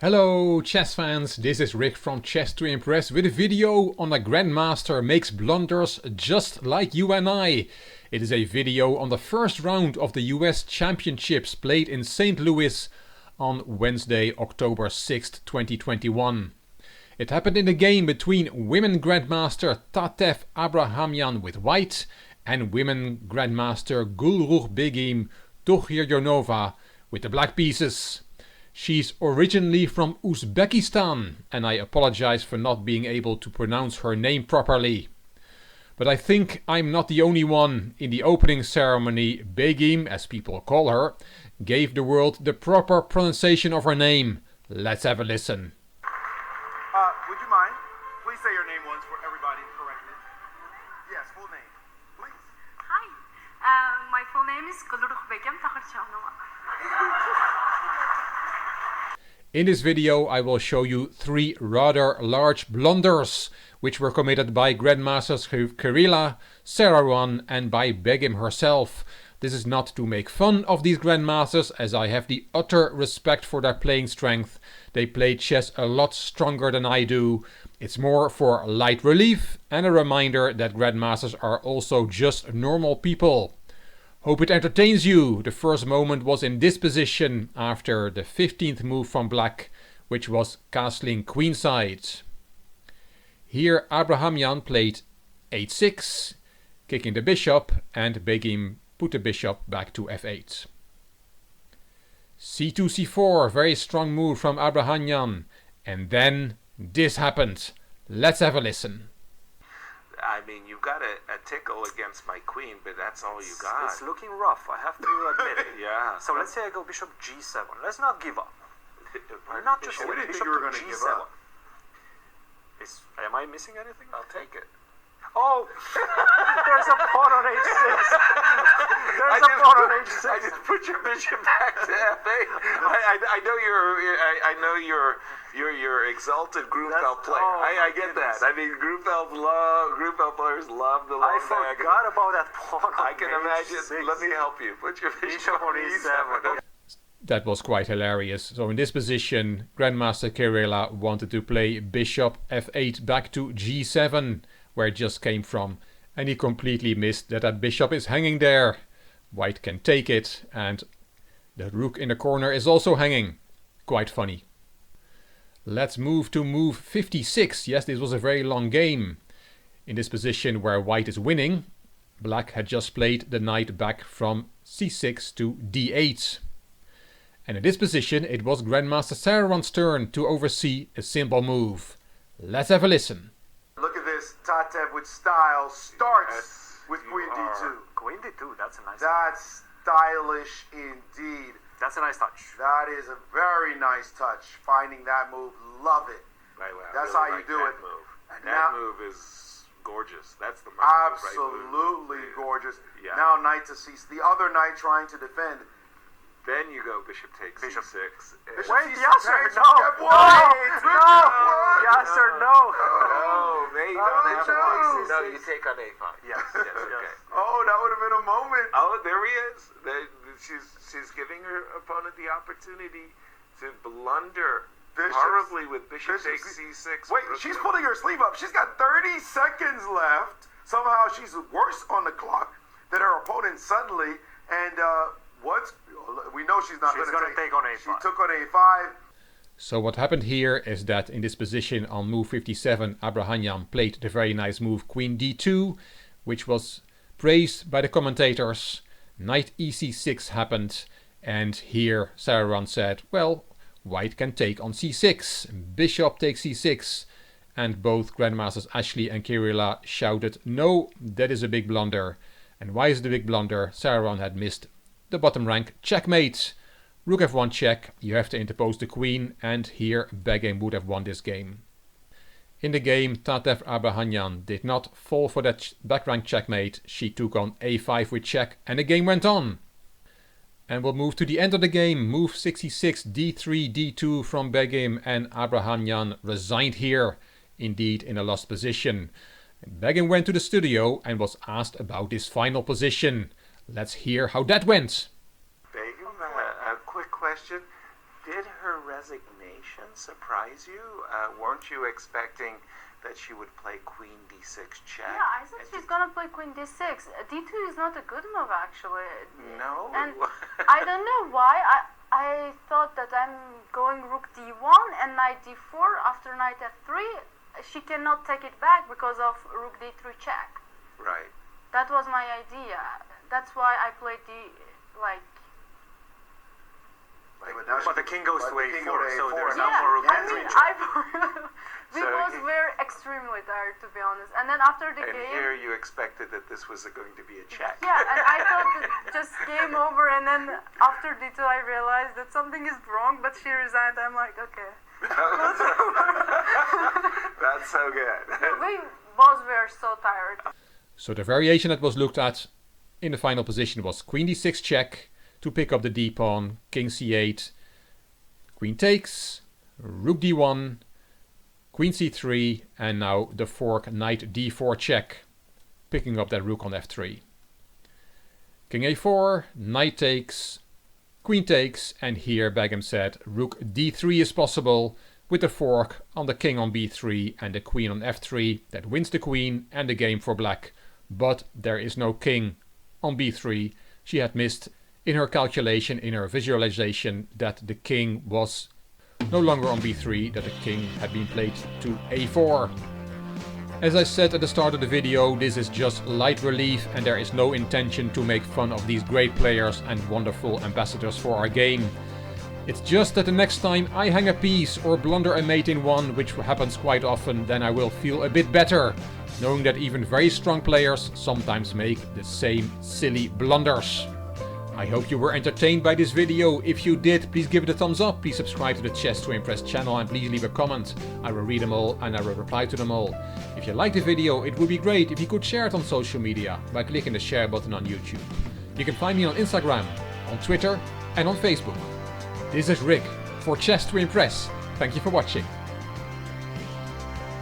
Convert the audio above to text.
Hello chess fans, this is Rick from Chess to Impress with a video on a Grandmaster makes blunders just like you and I. It is a video on the first round of the US Championships played in St. Louis on Wednesday, October 6th, 2021. It happened in a game between women Grandmaster Tatev Abrahamyan with white and women Grandmaster Gulrukhbegim Tokhirjonova with the black pieces. She's originally from Uzbekistan, and I apologize for not being able to pronounce her name properly. But I think I'm not the only one. In the opening ceremony, Begim, as people call her, gave the world the proper pronunciation of her name. Let's have a listen. Would you mind? Please say your name once for everybody correctly. Yes, full name, please. Hi, my full name is Gulrukhbegim Tokhirjonova. In this video I will show you 3 rather large blunders which were committed by Grandmasters Kirila, Sarawon and by Begim herself. This is not to make fun of these Grandmasters, as I have the utter respect for their playing strength. They play chess a lot stronger than I do. It's more for light relief and a reminder that Grandmasters are also just normal people. Hope it entertains you. The first moment was in this position after the 15th move from black, which was castling queenside. Here Abrahamyan played h6, kicking the bishop, and Begim put the bishop back to f8. c2, c4, very strong move from Abrahamyan. And then this happened. Let's have a listen. I mean, you've got a tickle against my queen, but that's all you got. It's looking rough, I have to admit it. Yeah. So let's say I go bishop g7. Let's not give up. Not just Bishop- bishop bishop to you were gonna g7. give up. Am I missing anything? I'll take it. Oh, there's a pawn on h6. There's a pawn on h6. I just put your bishop back to f8. I know you're exalted Grunfeld player. Oh, I get that. I mean, Grunfeld players love the long I forgot about that pawn on I can imagine. h6. Let me help you. Put your bishop on e7. That was quite hilarious. So in this position, Grandmaster Kirila wanted to play bishop f8 back to g7, where it just came from, and he completely missed that bishop is hanging there. White can take it, and the rook in the corner is also hanging. Quite funny. Let's move to move 56. Yes, this was a very long game. In this position where white is winning, black had just played the knight back from c6 to d8. And in this position it was Grandmaster Sarawon's turn to oversee a simple move. Let's have a listen. Look at this. Tatev with style starts with queen d2. Queen d2, that's a nice That's stylish indeed. That's a nice touch. That is a very nice touch. Finding that move, love it. Right, well, That's I how you really like do that it. Move. And That now- move is gorgeous. That's the right Absolutely move. gorgeous. Yeah. Now knight to c6. The other knight trying to defend. Then you go bishop takes Bishop. c6. Bishop Wait, c6 Yasser, takes- no! Wait, No! Yasser, no! Oh, they How don't did have you a No, choose? you take on a5. Yes, Yes, yes. okay. Oh, that would have been a moment. Oh, there he is. She's giving her opponent the opportunity to blunder horribly with bishop takes c6. Wait, she's pulling her sleeve up. She's got 30 seconds left. Somehow she's worse on the clock than her opponent suddenly. And we know she's not She's going gonna take on a5. She took on a5. So what happened here is that in this position on move 57, Abrahamyan played the very nice move Queen d2, which was praised by the commentators. Knight ec6 happened, and here Sarawon said, well, white can take on c6, bishop takes c6, and both Grandmasters Ashley and Kirila shouted, no, that is a big blunder. And why is it a big blunder? Sarawon had missed the bottom rank checkmate. Rook f1 check, you have to interpose the queen, and here Begim would have won this game. In the game, Tatev Abrahamyan did not fall for that back rank checkmate. She took on a5 with check, and the game went on. And we'll move to the end of the game. Move 66, d3, d2 from Begim, and Abrahamyan resigned here, indeed in a lost position. Begim went to the studio and was asked about his final position. Let's hear how that went. Begim, a quick question. Did her resignation surprise you? Weren't you expecting that she would play Queen D6 check? Yeah, I thought she's gonna play Queen D6. D2 is not a good move, actually. No. And I don't know why. I thought that I'm going Rook D1 and Knight D4 after Knight F3. She cannot take it back because of Rook D3 check. Right. That was my idea. That's why I played But the king goes to A4, so there's yeah, no more room I mean, we So was very extremely tired, to be honest. And then after the And game, here you expected that this was going to be a check. yeah, and I thought that just game over. And then after D2, I realized that something is wrong. But she resigned. I'm like, okay. That's so good. We both were so tired. So the variation that was looked at in the final position was Queen D6 check to pick up the D pawn, King C8, Queen takes, Rook D1, Queen C3, and now the fork Knight D4 check, picking up that Rook on F3. King A4, Knight takes, Queen takes, and here Begim said Rook D3 is possible with the fork on the King on B3 and the Queen on F3. That wins the Queen and the game for Black, but there is no King on B3. She had missed in her calculation, in her visualization, that the King was no longer on B3, that the King had been played to A4. As I said at the start of the video, this is just light relief and there is no intention to make fun of these great players and wonderful ambassadors for our game. It's just that the next time I hang a piece or blunder a mate in one, which happens quite often, then I will feel a bit better, knowing that even very strong players sometimes make the same silly blunders. I hope you were entertained by this video. If you did, please give it a thumbs up, please subscribe to the Chess to Impress channel and please leave a comment. I will read them all and I will reply to them all. If you liked the video, it would be great if you could share it on social media by clicking the share button on YouTube. You can find me on Instagram, on Twitter and on Facebook. This is Rick for Chess to Impress. Thank you for watching.